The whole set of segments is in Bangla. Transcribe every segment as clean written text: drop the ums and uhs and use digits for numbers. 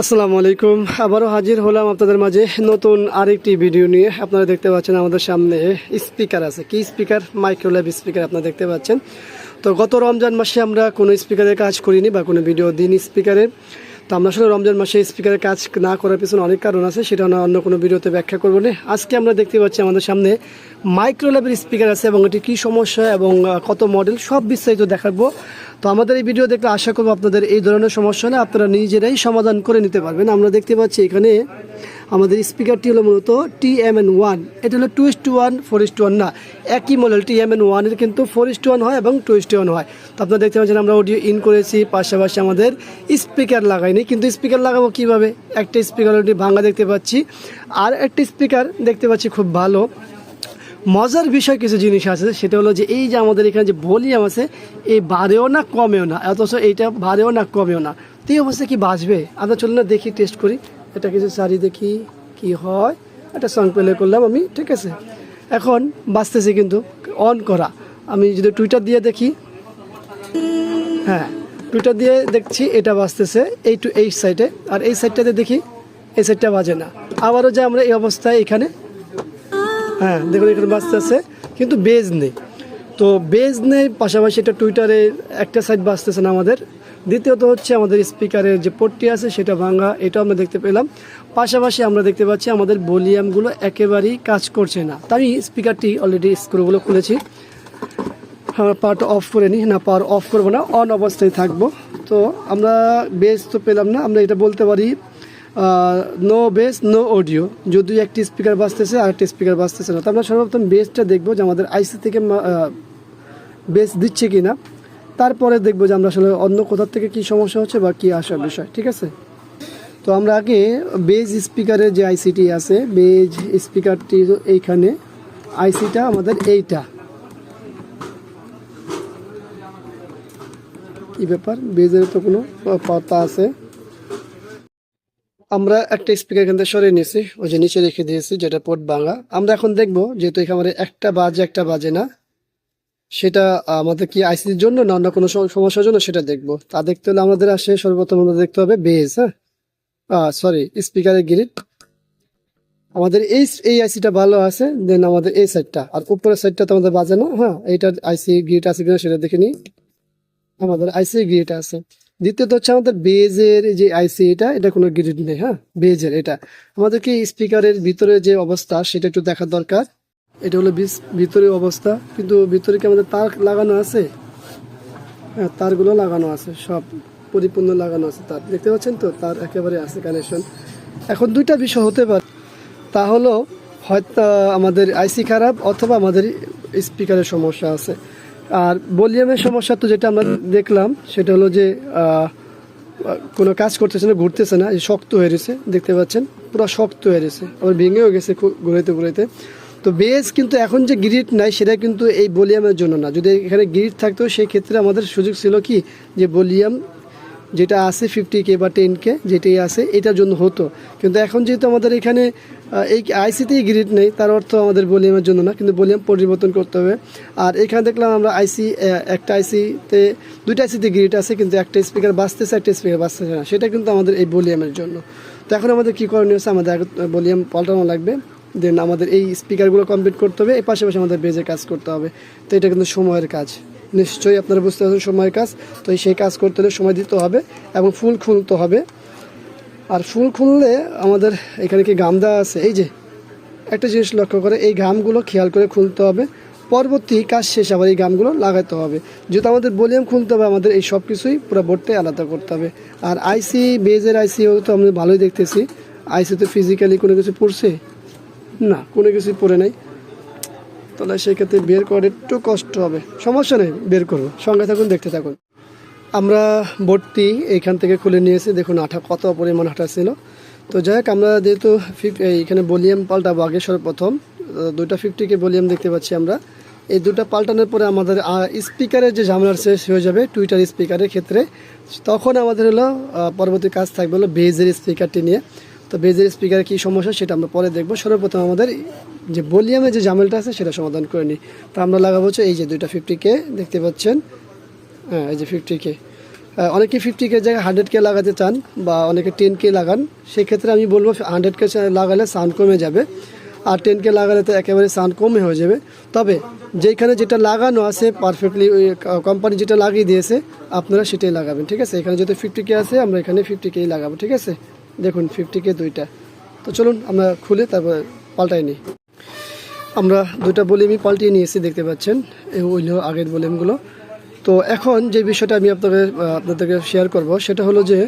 আসসালামু আলাইকুম। আবারও হাজির হলাম আপনাদের মাঝে নতুন আরেকটি ভিডিও নিয়ে। আপনারা দেখতে পাচ্ছেন আমাদের সামনে স্পিকার আছে। কি স্পিকার? মাইক্রোল্যাব স্পিকার আপনারা দেখতে পাচ্ছেন। তো গত রমজান মাসে আমরা কোনো স্পিকারের কাজ করিনি বা কোনো ভিডিও দিইনি স্পিকারের। তো আমরা আসলে রমজান মাসে স্পিকারের কাজ না করার পিছনে অনেক কারণ আছে, সেটা না অন্য কোনো ভিডিওতে ব্যাখ্যা করবো না। আজকে আমরা দেখতে পাচ্ছি আমাদের সামনে মাইক্রোল্যাবের স্পিকার আছে এবং এটি কী সমস্যা এবং কত মডেল সব বিস্তারিত দেখাবো। তো আমাদের এই ভিডিও দেখলে আশা করবো আপনাদের এই ধরনের সমস্যা হলে আপনারা নিজেরাই সমাধান করে নিতে পারবেন। আমরা দেখতে পাচ্ছি এখানে আমাদের স্পিকারটি হলো মূলত TMN1। এটা হলো 2:1 4:1 না, একই মডেল TMN1 এর কিন্তু 4:1 হয় এবং 2:1 হয়। তো আপনারা দেখতে পাচ্ছেন আমরা অডিও ইন করেছি, পাশাপাশি আমাদের স্পিকার লাগাইনি। কিন্তু স্পিকার লাগাবো কীভাবে? একটা স্পিকার অলরেডি ভাঙা দেখতে পাচ্ছি, আর একটা স্পিকার দেখতে পাচ্ছি খুব ভালো। মজার বিষয় কিছু জিনিস আছে, সেটা হলো যে এই যে আমাদের এখানে যে ভলিউম আছে, এই বাড়েও না কমেও না, অথচ এইটা বাড়েও না কমেও না। তো এই অবস্থায় কি বাজবে? আমরা চলুন না দেখি, টেস্ট করি। এটা কিছু সারি দেখি কি হয়। একটা সং প্লে করলাম আমি, ঠিক আছে। এখন বাজতেছে কিন্তু অন করা। আমি যদি টুইটার দিয়ে দেখি, হ্যাঁ টুইটার দিয়ে দেখছি এটা বাজতেছে এই সাইডে, আর এই সাইডটাতে দেখি এই সাইডটা বাজে না। আবারও যে আমরা এই অবস্থায় এখানে, হ্যাঁ দেখুন এখানে বাজতে আছে কিন্তু বেজ নেই। তো বেজ নেই, পাশাপাশি এটা টুইটারে একটা সাইড বাজতেছে না আমাদের। দ্বিতীয়ত হচ্ছে আমাদের স্পিকারের যে পোর্টটি আছে সেটা ভাঙা, এটাও আমরা দেখতে পেলাম। পাশাপাশি আমরা দেখতে পাচ্ছি আমাদের ভলিউমগুলো একেবারেই কাজ করছে না। তো আমি স্পিকারটি অলরেডি স্ক্রুগুলো খুলেছি, পাওয়ারটা অফ করে নিই। না, পাওয়ার অফ করবো না, অন অবস্থায় থাকবো। তো আমরা বেজ তো পেলাম না, আমরা এটা বলতে পারি নো বেস নো অডিও। যদি একটি স্পিকার বাজতেছে আর একটি স্পিকার বাজতেছে না। তো আমরা সর্বপ্রথম বেসটা দেখবো যে আমাদের আইসি থেকে বেস দিচ্ছে কি না, তারপরে দেখবো যে আমরা আসলে অন্য কোথার থেকে কি সমস্যা হচ্ছে বা কি আসার বিষয়, ঠিক আছে। তো আমরা আগে বেজ স্পিকারের যে আইসিটি আছে, বেজ স্পিকারটি এইখানে আইসিটা আমাদের এইটা। কি ব্যাপার? বেজের তো কোনো পাতা আছে। আমরা একটা স্পিকার এখান থেকে সরিয়ে নিয়েছি, ওই যে নিচে রেখে দিয়েছি, যেটা পোর্ট ভাঙা। আমরা এখন দেখবো যেহেতু এখানে একটা বাজে একটা বাজে না, সেটা আমাদের কি আইসির জন্য না অন্য কোনো সমস্যার জন্য সেটা দেখবো। তা দেখতে হলে আমাদের আসে সর্বপ্রথম আমাদের দেখতে হবে বেজ, হ্যাঁ সরি স্পিকারের গ্রিড। আমাদের এই আইসিটা ভালো আছে, দেন আমাদের এই সাইডটা, আর উপরের সাইডটা তো আমাদের বাজে না। হ্যাঁ এইটার আইসি গ্রিড আছে কিনা সেটা দেখে নিই। আমাদের আইসি গ্রিড আছে। দ্বিতীয়ত হচ্ছে আমাদের বেজের যে আইসি, এটা কোনো গ্রিড নেই। হ্যাঁ বেজের এটা আমাদেরকে স্পিকারের ভিতরে যে অবস্থা সেটা একটু দেখার দরকার। এটা হলো ভিতরে অবস্থা, কিন্তু ভিতরে কি আমাদের তার লাগানো আছে? হ্যাঁ তারগুলো লাগানো আছে, সব পরিপূর্ণ লাগানো আছে তার, দেখতে পাচ্ছেন তো তার একেবারে আছে কানেকশন। এখন দুইটা বিষয় হতে পারে, তা হলো হয়তো আমাদের আইসি খারাপ অথবা আমাদের স্পিকারের সমস্যা আছে। আর ভলিউমের সমস্যা তো যেটা আমরা দেখলাম সেটা হলো যে কোনো কাজ করতেছে না, ঘুরতেছে না, শক্ত হয়ে গেছে, দেখতে পাচ্ছেন পুরো শক্ত হয়ে গেছে, আবার ভেঙেও গেছে ঘুরাইতে ঘুরাইতে। তো বেস কিন্তু এখন যে গ্রিড নাই সেটা কিন্তু এই ভলিউমের জন্য না। যদি এখানে গ্রিড থাকতো সেই ক্ষেত্রে আমাদের সুযোগ ছিল কি যে ভলিউম যেটা আছে 50K বা 10K যেটাই আছে এটার জন্য হতো। কিন্তু এখন যেহেতু আমাদের এখানে এই আইসিতেই গ্রিড নেই, তার অর্থ আমাদের ভলিউমের জন্য না, কিন্তু ভলিউম পরিবর্তন করতে হবে। আর এখানে দেখলাম আমরা একটা আইসিতে দুইটা আইসিতে গ্রিড আছে, কিন্তু একটা স্পিকার বাজতেছে একটা স্পিকার বাজতেছে না, সেটা কিন্তু আমাদের এই ভলিউমের জন্য। তো এখন আমাদের কী করণীয় আছে? আমাদের ভলিউম পাল্টানো লাগবে, দেন আমাদের এই স্পিকারগুলো কমপ্লিট করতে হবে, এর পাশাপাশি আমাদের বেজে কাজ করতে হবে। তো এটা কিন্তু সময়ের কাজ, নিশ্চয়ই আপনারা বুঝতে পারছেন সময়ের কাজ। তো সেই কাজ করতে হলে সময় দিতে হবে এবং ফুল খুলতে হবে। আর ফুল খুললে আমাদের এখানে কি গাম দেওয়া আছে, এই যে একটা জিনিস লক্ষ্য করে এই গামগুলো খেয়াল করে খুলতে হবে। পরবর্তী কাজ শেষে আবার এই গামগুলো লাগাতে হবে। যেহেতু আমাদের ভলিউম খুলতে হবে, আমাদের এই সব কিছুই পুরো বোর্ডটাই আলাদা করতে হবে। আর আইসি বেজের আইসিও তো আমরা ভালোই দেখতেছি, আইসি তো ফিজিক্যালি কোনো কিছু পড়ছে না, কোনো কিছুই পড়ে নাই। তাহলে সেক্ষেত্রে বের করে একটু কষ্ট হবে, সমস্যা নেই, বের করবো, সঙ্গে থাকুন, দেখতে থাকুন। আমরা বোর্ডটি এইখান থেকে খুলে নিয়েছি, দেখুন আঠা কত পরিমাণ আঠা ছিল। তো যাই হোক, আমরা যেহেতু এইখানে ভলিউম পাল্টাবো আগে সর্বপ্রথম, দুইটা 50K ভলিউম দেখতে পাচ্ছি আমরা। এই দুটো পাল্টানোর পরে আমাদের স্পিকারের যে ঝামেলার শেষ হয়ে যাবে টুইটার স্পিকারের ক্ষেত্রে, তখন আমাদের হলো পরবর্তী কাজ থাকবে হলো বেজের স্পিকারটি নিয়ে। তো বেজের স্পিকারে কী সমস্যা সেটা আমরা পরে দেখবো। সর্বপ্রথম আমাদের যে ভলিউমের যে ঝামেলাটা আছে সেটা সমাধান করে নিই। তো আমরা লাগাবো হচ্ছে এই যে দুইটা 50K দেখতে পাচ্ছেন, হ্যাঁ এই যে 50K। অনেকে 50K জায়গায় 100K লাগাতে চান বা অনেকে 10K লাগান, সেক্ষেত্রে আমি বলবো 100K লাগালে সাউন্ড কমে যাবে, আর 10K লাগালে তো একেবারে সাউন্ড কমে হয়ে যাবে। তবে যেখানে যেটা লাগানো আছে পারফেক্টলি, ওই কোম্পানি যেটা লাগিয়ে দিয়েছে আপনারা সেটাই লাগাবেন, ঠিক আছে। এখানে যেহেতু 50K আছে আমরা এখানে 50K লাগাবো, ঠিক আছে। দেখুন 50K দুইটা। তো চলুন আমরা খুলে তারপর পাল্টাই নিই। আমরা দুইটা ভলিউমই পাল্টিয়ে নিয়েছি, দেখতে পাচ্ছেন এই হইল আগের ভলিউমগুলো। তো এখন যে বিষয়টা আমি আপনাদেরকে শেয়ার করব সেটা হলো যে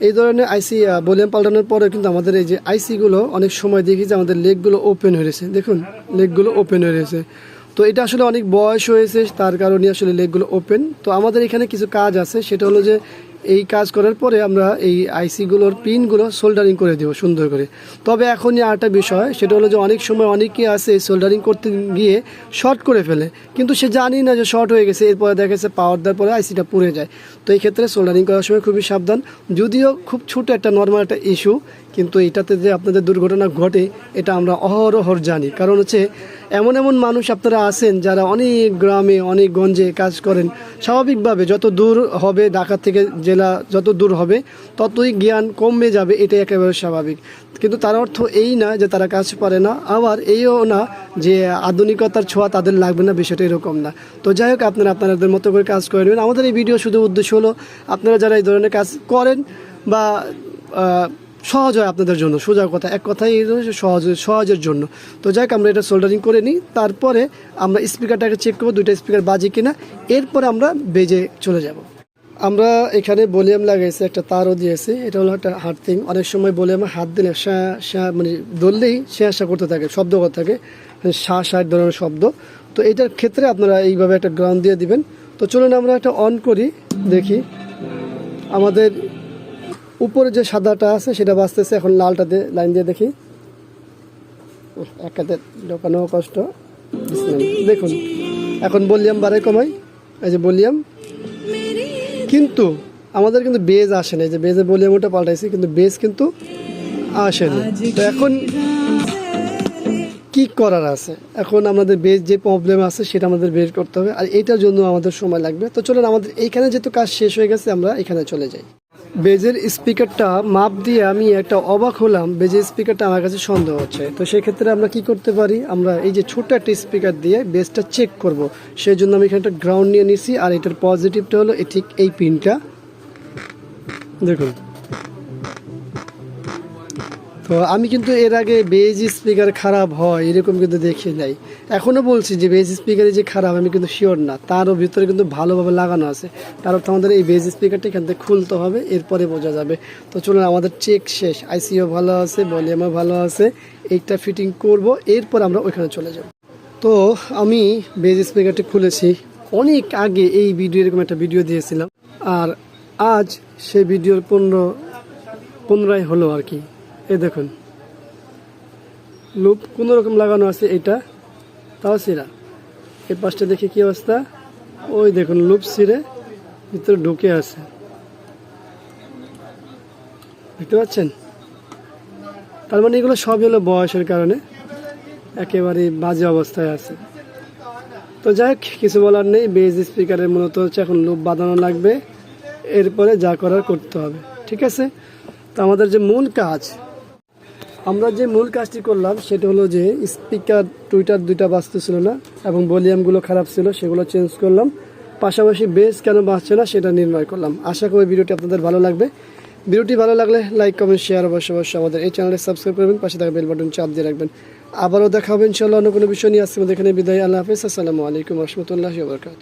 এই ধরনের আইসি ভলিউম পাল্টানোর পরে কিন্তু আমাদের এই যে আইসিগুলো অনেক সময় দেখি যে আমাদের লেগগুলো ওপেন হয়ে রয়েছে, দেখুন লেগগুলো ওপেন হয়ে রয়েছে। তো এটা আসলে অনেক বয়স হয়েছে, তার কারণে আসলে লেগগুলো ওপেন। তো আমাদের এখানে কিছু কাজ আছে, সেটা হলো যে এই কাজ করার পরে আমরা এই আইসিগুলোর পিনগুলো সোল্ডারিং করে দেবো সুন্দর করে। তবে এখনই আরেকটা বিষয়, সেটা হলো যে অনেক সময় অনেকেই আছে সোল্ডারিং করতে গিয়ে শর্ট করে ফেলে, কিন্তু সে জানি না যে শর্ট হয়ে গেছে, এরপরে দেখা যাচ্ছে পাওয়ার দেওয়ার পরে আইসিটা পুড়ে যায়। তো এই ক্ষেত্রে সোল্ডারিং করার সময় খুবই সাবধান। যদিও খুব ছোটো একটা নর্মাল একটা ইস্যু, কিন্তু এটাতে যে আপনাদের দুর্ঘটনা ঘটে এটা আমরা অহরহর জানি। কারণ হচ্ছে এমন এমন মানুষ আপনারা আছেন যারা অনেক গ্রামে অনেক গঞ্জে কাজ করেন। স্বাভাবিকভাবে যত দূর হবে ঢাকা থেকে জেলা যত দূর হবে ততই জ্ঞান কমে যাবে, এটাই একেবারে স্বাভাবিক। কিন্তু তার অর্থ এই না যে তারা কাজ পারে না, আবার এইও না যে আধুনিকতার ছোঁয়া তাদের লাগবে না, বিষয়টা এরকম না। তো যাই হোক, আপনারা আপনাদের মতো করে কাজ করে নেবেন। আমাদের এই ভিডিও শুধু উদ্দেশ্য হলো আপনারা যারা এই ধরনের কাজ করেন বা সহজ হয় আপনাদের জন্য, সোজা কথা, এক কথাই সহজের জন্য। তো যাই হোক, আমরা এটা সোল্ডারিং করে নিই, তারপরে আমরা স্পিকারটাকে চেক করবো দুইটা স্পিকার বাজে কিনা, এরপরে আমরা বেজে চলে যাব। আমরা এখানে ভলিউম লাগাইছি, একটা তারও দিয়েছি, এটা হলো একটা হার্থিং। অনেক সময় ভলিউমে হাত দিলে মানে ধরলেই শেষা করতে থাকে, শব্দ করতে থাকে, এক ধরনের শব্দ। তো এটার ক্ষেত্রে আপনারা এইভাবে একটা গ্রাউন্ড দিয়ে দিবেন। তো চলুন আমরা একটা অন করি, দেখি আমাদের উপরে যে সাদাটা আছে সেটা বাজতেছে, এখন লালটাতে লাইন দিয়ে দেখি, একাতে ঢোকানো কষ্ট। দেখুন এখন ভলিউম বাড়াই কমাই, এই যে ভলিউম, কিন্তু আমাদের কিন্তু বেজ আসে না। এই যে বেজের ভলিউমটা পাল্টাইছি কিন্তু বেজ কিন্তু আসে না। তো এখন কি করার আছে, এখন আমাদের বেজ যে প্রবলেম আছে সেটা আমাদের বের করতে হবে, আর এইটার জন্য আমাদের সময় লাগবে। তো চলুন, আমাদের এইখানে যেহেতু কাজ শেষ হয়ে গেছে আমরা এখানে চলে যাই। বেজের স্পিকারটা মাপ দিয়ে আমি একটা অবাক হলাম, বেজের স্পিকারটা আমার কাছে সন্দেহ হচ্ছে। তো সেক্ষেত্রে আমরা কি করতে পারি, আমরা এই যে ছোট্ট একটা স্পিকার দিয়ে বেজটা চেক করব, সেই জন্য আমি এখানে একটা গ্রাউন্ড নিয়ে নিছি। আর এটার পজিটিভটা হলো ঠিক এই পিনটা, দেখুন। তো আমি কিন্তু এর আগে বেজ স্পিকার খারাপ হয় এরকম কিন্তু দেখি নাই। এখনও বলছি যে বেজ স্পিকারে যে খারাপ আমি কিন্তু শিওর না, তারও ভিতরে কিন্তু ভালোভাবে লাগানো আছে। তার অর্থ আমাদের এই বেজ স্পিকারটা এখান থেকে খুলতে হবে, এরপরে বোঝা যাবে। তো চলুন, আমাদের চেক শেষ, আইসিও ভালো আছে, ভলিউমও ভালো আছে, এইটা ফিটিং করব, এরপর আমরা ওইখানে চলে যাব। তো আমি বেজ স্পিকারটি খুলেছি, অনেক আগে এই ভিডিও এরকম একটা ভিডিও দিয়েছিলাম, আর আজ সেই ভিডিওর পুনরায় হলো আর কি। এই দেখুন লুপ কোনো রকম লাগানো আছে, এটা তাও ছিঁড়া। এই পাশটা দেখি কি অবস্থা, ওই দেখুন লুপ ছিঁড়ে ভিতরে ঢুকে আছে, দেখতে পাচ্ছেন। তার মানে এগুলো সবই হলো বয়সের কারণে একেবারে বাজে অবস্থায় আছে। তো যাই হোক, কিছু বলার নেই। বেজ স্পিকারের মূলত হচ্ছে এখন লুপ বাঁধানো লাগবে, এরপরে যা করার করতে হবে, ঠিক আছে। তো আমাদের যে মূল কাজ, আমরা যে মূল কাজটি করলাম সেটা হলো যে স্পিকার দুইটা বাজতেছিল না এবং ভলিউমগুলো খারাপ ছিল, সেগুলো চেঞ্জ করলাম। পাশাপাশি বেস কেন বাজছে না সেটা নির্ণয় করলাম। আশা করি ভিডিওটি আপনাদের ভালো লাগবে। ভিডিওটি ভালো লাগলে লাইক, কমেন্ট, শেয়ার অবশ্যই আমাদের এই চ্যানেলে সাবস্ক্রাইব করবেন, পাশে থাকা বেল বাটন চাপ দিয়ে রাখবেন। আবারও দেখা হবে ইনশাআল্লাহ অন্য কোনো বিষয় নিয়ে। আজকে আমাদের এখানে বিদায়। আল্লাহ হাফেজ। আসসালামু আলাইকুম ওয়া রাহমাতুল্লাহি ওয়া বারাকাতুহু।